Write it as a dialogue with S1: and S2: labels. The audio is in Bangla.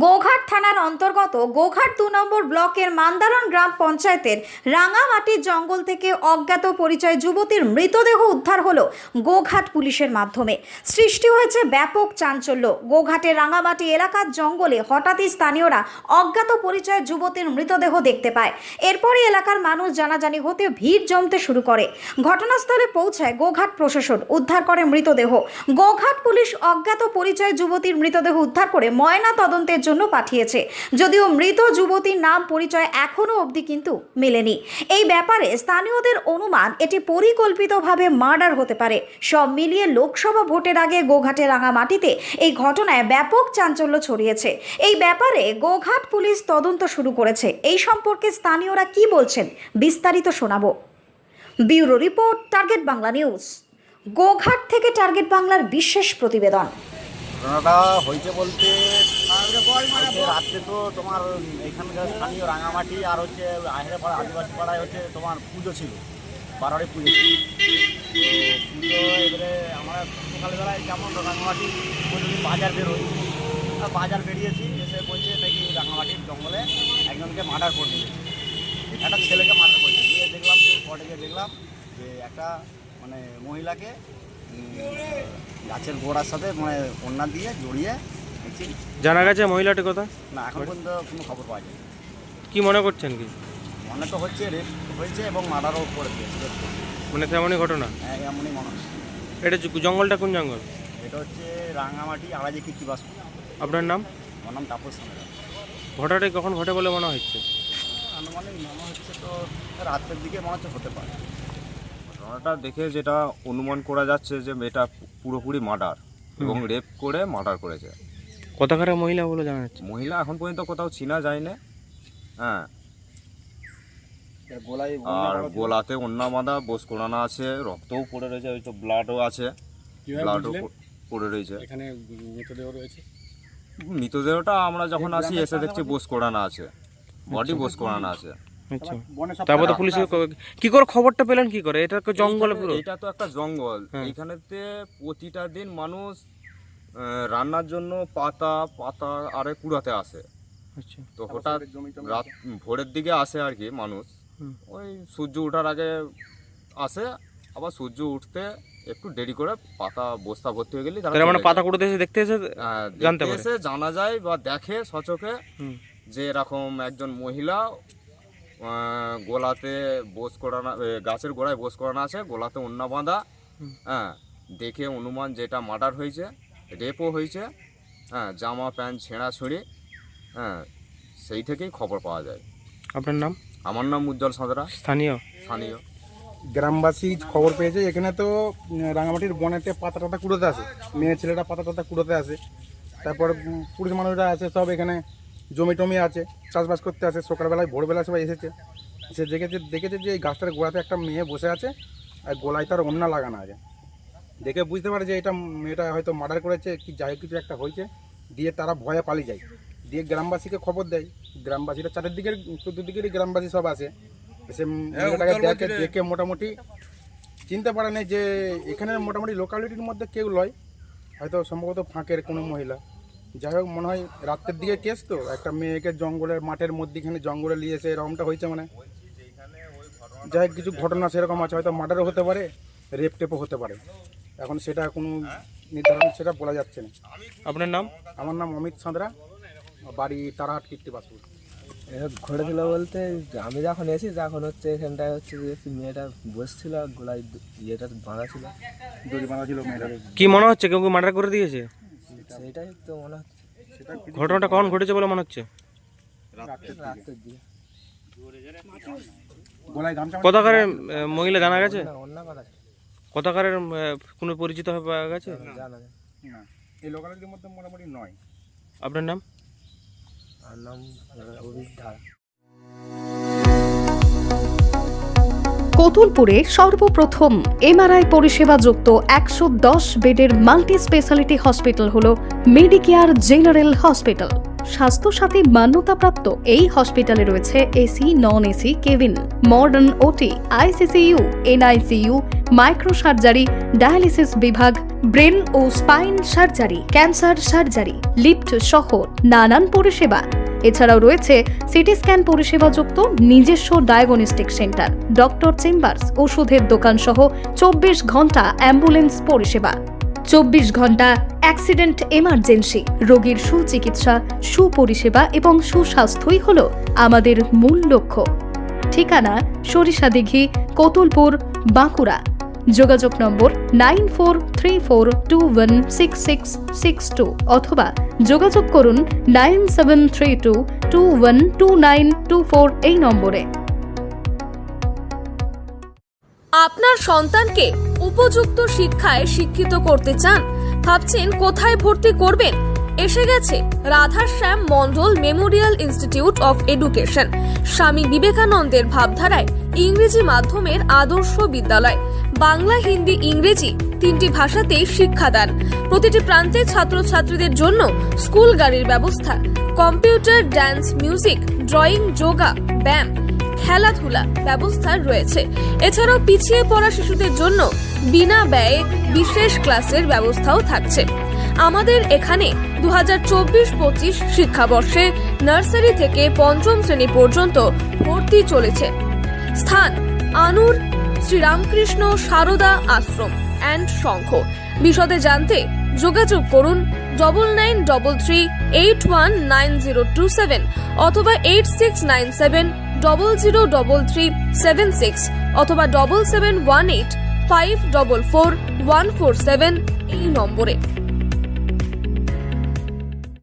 S1: গোঘাট থানার অন্তর্গত গোঘাট 2 নম্বর ব্লকের মান্দারণ গ্রাম পঞ্চায়েতের রাঙামাটির জঙ্গল থেকে অজ্ঞাত পরিচয় যুবতীর মৃতদেহ উদ্ধার হলো গোঘাট পুলিশের মাধ্যমে। সৃষ্টি হয়েছে ব্যাপক চাঞ্চল্য। গোঘাটের রাঙামাটি এলাকার জঙ্গলে হঠাৎই স্থানীয়রা অজ্ঞাত পরিচয় যুবতীর মৃতদেহ দেখতে পায়। এরপরই এলাকার মানুষ জানাজানি হতে ভিড় জমতে শুরু করে। ঘটনাস্থলে পৌঁছায় গোঘাট প্রশাসন, উদ্ধার করে মৃতদেহ। গোঘাট পুলিশ অজ্ঞাত পরিচয় যুবতীর মৃতদেহ উদ্ধার করে ময়না তদন্তের জন্য পাঠিয়েছে। যদিও মৃত যুবতীর নাম পরিচয় এখনো অবধি কিন্তু মেলেনি। এই ব্যাপারে স্থানীয়দের অনুমান এটি পরিকল্পিতভাবে মার্ডার হতে পারে। সব মিলিয়ে লোকসভা ভোটের আগে গোঘাটের রাঙামাটিতে এই ঘটনায় ব্যাপক চাঞ্চল্য ছড়িয়েছে। এই ব্যাপারে গোঘাট পুলিশ তদন্ত শুরু করেছে। এই সম্পর্কে স্থানীয়রা কি বলছেন বিস্তারিত শোনাবো। Bureau report, target Bangla news. Goghat থেকে টার্গেট বাংলার বিশেষ প্রতিবেদন।
S2: ঘটনাটা হয়েছে বলতে রাত্রে তো তোমার এখানকার স্থানীয় রাঙামাটি আর হচ্ছে আহিরে পাড়া আদিবাসী পাড়ায় হচ্ছে তোমার পুজো ছিল, বারোয়ারি পুজো ছিল। তো পুজো এবারে আমরা সকালবেলায় যেমন রাঙামাটি প্রতিদিন বাজার বেরোই, বাজার বেরিয়েছি, এসে বলছে নাকি রাঙামাটির জঙ্গলে একজনকে মার্ডার করে দিয়েছে, একটা ছেলেকে মার্ডার করেছে। গিয়ে দেখলাম, স্পটে গিয়ে দেখলাম যে একটা মানে মহিলাকে গাছের গোড়ার সাথে মানে ওড়না দিয়ে জড়িয়ে।
S3: জানা গেছে মহিলাটি কথা?
S2: না, এখন পর্যন্ত কোনো খবর পাওয়া যায়।
S3: কি মনে করছেন? কি
S2: মনে তো হচ্ছে রেপ হয়েছে এবং মার্ডারও করে দিয়েছে।
S3: মানে তেমনই ঘটনা?
S2: হ্যাঁ, এমনই মনে হচ্ছে।
S3: এটা জঙ্গলটা কোন জঙ্গল?
S2: এটা হচ্ছে রাঙামাটি আড়াজি কৃত্তিবাস।
S3: আপনার নাম?
S2: আমার নাম তাপস সাঁতরা।
S3: ঘটনাটা কখন ঘটে বলে মনে হচ্ছে?
S2: আনুমানিক মনে হচ্ছে তো রাতের দিকে মনে হচ্ছে হতে পারে।
S4: ঘটনাটা দেখে যেটা অনুমান করা যাচ্ছে যে এটা পুরোপুরি মার্ডার এবং রেপ করে মার্ডার করেছে।
S3: কোথাকার মহিলা বলে জানা যাচ্ছে?
S4: মহিলা এখন পর্যন্ত কোথাও চিনা যায় না। হ্যাঁ, আর গোলাতে ওন্না বাঁধা, বোস কোরানো আছে, রক্তও পড়ে রয়েছে, ওই তো ব্লাডও আছে, ব্লাডও পড়ে রয়েছে।
S5: এখানে মৃতদেহ রয়েছে।
S4: মৃতদেহটা আমরা যখন আসি এসে দেখছি বোস কোরানো আছে, বডি বোস কোরানো আছে।
S3: আচ্ছা, তারপর তো পুলিশ কি করে খবরটা পেলেন? কি করে? এটা তো জঙ্গলে পুরো।
S4: এটা তো একটা জঙ্গল। এইখানেতে প্রতিটা দিন মানুষ রান্নার জন্য পাতা আরে কুড়াতে আসে।
S3: আচ্ছা,
S4: তো হঠাৎ রাত ভোরের দিকে আসে আর কি মানুষ, ওই সূর্য ওঠার আগে আসে, আবার সূর্য উঠতে একটু দেরি করে পাতা বস্তা ভর্তি হয়ে গেলে
S3: তারা মানে পাতা কুড়াতে এসে দেখতে এসে জানতে পারে,
S4: এসে জানা যায় বা দেখে সচোখে যে এরকম একজন মহিলা গোলাতে বোস করানো, গাছের গোড়ায় বোস করানো আছে, গোলাতে ওন্না বাঁধা। হ্যাঁ, দেখে অনুমান যেটা মার্ডার হয়েছে, রেপও হয়েছে। হ্যাঁ, জামা প্যান্ট ছেঁড়াছুড়ি। হ্যাঁ, সেই থেকেই খবর পাওয়া যায়।
S3: আপনার নাম?
S4: আমার নাম উজ্জ্বল সাঁতরা।
S3: স্থানীয়?
S4: স্থানীয়
S5: গ্রামবাসী খবর পেয়েছে এখানে তো রাঙামাটির বনেতে পাতা টাতা কুড়োতে আসে, মেয়ে ছেলেরা পাতা টাতা কুড়োতে আসে। তারপর পুরুষ মানুষরা আছে সব এখানে জমি টমি আছে, চাষবাস করতে আসে। সকালবেলায় ভোরবেলা সবাই এসেছে, সে দেখেছে যে এই গাছটার গোড়াতে একটা মেয়ে বসে আছে আর গলায় তার ওড়না লাগানো আছে। দেখে বুঝতে পারে যে এটা মেয়েটা হয়তো মার্ডার করেছে কি যাই কিছু একটা হয়েছে। দিয়ে তারা ভয়ে পালিয়ে যায়, দিয়ে গ্রামবাসীকে খবর দেয়। গ্রামবাসীরা চতুর্দিকেরই গ্রামবাসী সব আসে, সে মেয়েটাকে দেখে মোটামুটি চিনতে পারে না যে এখানে মোটামুটি লোকালিটির মধ্যে কেউ লয়, হয়তো সম্ভবত ফাঁকের কোনো মহিলা। যাই হোক, মনে হয় রাতের দিকে কেস, তো একটা মেয়েকে জঙ্গলের মাঠের মধ্যেখানে জঙ্গলে নিয়ে এসে এরকমটা হয়েছে। মানে যাই হোক, কিছু ঘটনা সেরকম আছে, হয়তো মার্ডারও হতে পারে, রেপ টেপও হতে পারে। এখন সেটা কোনো নির্ধারণ সেটা বলা যাচ্ছে না।
S3: আপনার নাম?
S5: আমার নাম অমিত সাঁতরা, বাড়ি তারাহাট কীর্তিবাসপুর।
S6: ঘটেছিল বলতে আমি যখন এসি তখন হচ্ছে এখানটায় হচ্ছে যে মেয়েটা বসছিল, গোলায় ইয়েটা বাঁধা ছিল,
S5: দড়ি বাঁধা ছিল মেয়েটার।
S3: কি মনে হচ্ছে কেউ মার্ডার করে দিয়েছে?
S6: সেটাই তো মনে হচ্ছে।
S3: ঘটনাটা কখন ঘটেছে বলে মনে হচ্ছে?
S6: রাতের দিকে।
S5: গলায় গামছা।
S3: কোথাকার মহিলা জানা গেছে?
S6: অন্য কথা
S3: কোথাকার কোনো পরিচিত হয়ে পাওয়া গেছে?
S6: জানা যায়
S5: না, এই লোকালিটির মধ্যে মোটামুটি নয়।
S3: আপনার নাম?
S6: আর নাম অভিধারা।
S7: কতুলপুরে সর্বপ্রথম এমআরআই পরিষেবা যুক্ত 110 বেডের মাল্টি স্পেশালিটি হসপিটাল হল মেডিকেয়ার জেনারেল হসপিটাল। স্বাস্থ্যসাথী মান্যতাপ্রাপ্ত এই হসপিটালে রয়েছে AC, non AC cabin, modern OT, ICCU, NICU, micro surgery, dialysis বিভাগ, ব্রেন ও spine surgery, cancer surgery, lift সহ নানান পরিষেবা। এছাড়াও রয়েছে সিটি স্ক্যান পরিষেবাযুক্ত নিজস্ব ডায়াগনস্টিক সেন্টার, ডক্টর চেম্বার্স, ওষুধের দোকান সহ 24 ঘন্টা অ্যাম্বুলেন্স পরিষেবা, 24 ঘন্টা অ্যাক্সিডেন্ট এমার্জেন্সি। রোগীর সুচিকিৎসা, সুপরিষেবা এবং সুস্বাস্থ্যই হল আমাদের মূল লক্ষ্য। ঠিকানা সরিষাদিঘি, কতুলপুর, বাঁকুড়া। যোগাযোগ নম্বর 9434216662 অথবা যোগাযোগ করুন 9732212924 এই নম্বরে।
S8: আপনার সন্তানকে উপযুক্ত শিক্ষায় শিক্ষিত করতে চান? ভাবছেন কোথায় ভর্তি করবেন? এসে গেছে Radhashyam Mondal Memorial institute of education, স্বামী বিবেকানন্দের ভাবধারায় ইংরেজি মাধ্যমের আদর্শ বিদ্যালয়। বাংলা, হিন্দি, ইংরেজি 3টি ভাষাতেই শিক্ষাদান। প্রতিটি প্রান্তে ছাত্রছাত্রীদের জন্য স্কুল গাড়ির ব্যবস্থা, computer, dance, music, drawing, yoga, ব্যায়াম, খেলাধুলা ব্যবস্থা রয়েছে। এছাড়াও পিছিয়ে পড়া শিশুদের জন্য বিনা ব্যয়ে বিশেষ ক্লাসের ব্যবস্থাও থাকছে। আমাদের এখানে 2024-25 শিক্ষাবর্ষে নার্সারি থেকে 5ম শ্রেণী পর্যন্ত ভর্তি চলেছে। স্থান আনুর শ্রীরামকৃষ্ণ সারদা আশ্রম অ্যান্ড সংঘ। বিশদে জানতে যোগাযোগ করুন 9933819027 অথবা 8697003376 অথবা 7718544147 এই নম্বরে।